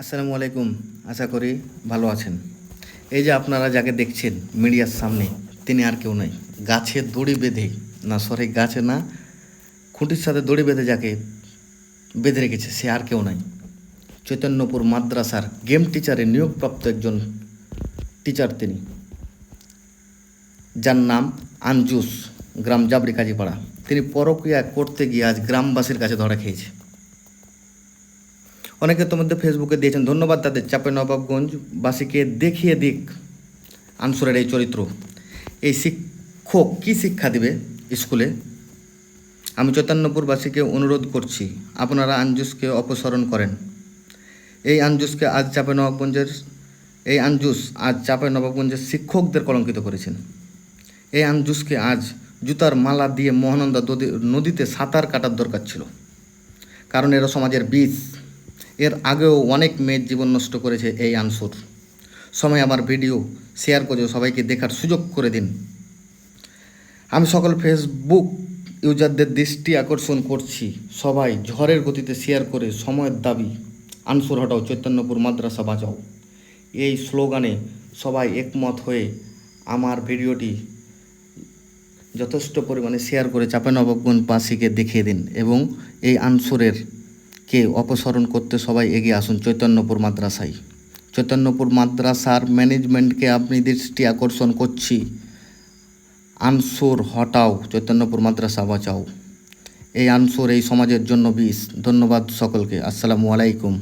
আসসালামু আলাইকুম। আশা করি ভালো আছেন। এই যে আপনারা যাকে দেখছেন মিডিয়ার সামনে, তিনি আর কেউ নয়, গাছে দড়ি বেঁধে, না সরি গাছে না, খুঁটির সাথে দড়ি বেঁধে যাকে বেঁধে রেখেছে সে আর কেউ নয়, চৈতন্যপুর মাদ্রাসার গেম টিচারে নিয়োগপ্রাপ্ত একজন টিচার তিনি, যার নাম আঞ্জুস, গ্রাম জাবরি কাজীপাড়া। তিনি পরকীয়া করতে গিয়ে আজ গ্রামবাসীর কাছে ধরা খেয়েছে। অনেকে তোমাদের ফেসবুকে দিয়েছেন, ধন্যবাদ তাদের। চাঁপাইনবাবগঞ্জবাসীকে দেখিয়ে দিক আনসুরের এই চরিত্র। এই শিক্ষক কী শিক্ষা দিবে স্কুলে? আমি চৈতন্যপুরবাসীকে অনুরোধ করছি, আপনারা আঞ্জুসকে অপসারণ করেন। এই আঞ্জুসকে আজ চাঁপাইনবাবগঞ্জের শিক্ষকদের কলঙ্কিত করেছেন। এই আঞ্জুসকে আজ জুতার মালা দিয়ে মহানন্দা নদীতে সাঁতার কাটার দরকার ছিল, কারণ এরা সমাজের বীজ। এর আগেও অনেক মেয়ের জীবন নষ্ট করেছে এই আনসুর। সময় আমার ভিডিও শেয়ার করে সবাইকে দেখার সুযোগ করে দিন। আমি সকল ফেসবুক ইউজারদের দৃষ্টি আকর্ষণ করছি, সবাই ঝড়ের গতিতে শেয়ার করে সময়ের দাবি আনসুর হটাও, চৈতন্যপুর মাদ্রাসা বাঁচাও, এই স্লোগানে সবাই একমত হয়ে আমার ভিডিওটি যথেষ্ট পরিমাণে শেয়ার করে চাঁপাইনবাবগঞ্জবাসীকে দেখিয়ে দিন এবং এই আনসুরের কে অপসারণ করতে সবাই এগিয়ে আসুন চৈতন্যপুর মাদ্রাসায়। চৈতন্যপুর মাদ্রাসার ম্যানেজমেন্টকে আপনি দৃষ্টি আকর্ষণ করছি, আনসুর হটাও, চৈতন্যপুর মাদ্রাসা বাঁচাও। এই আনসুর এই সমাজের জন্য বিষ। ধন্যবাদ সকলকে। আসসালামু আলাইকুম।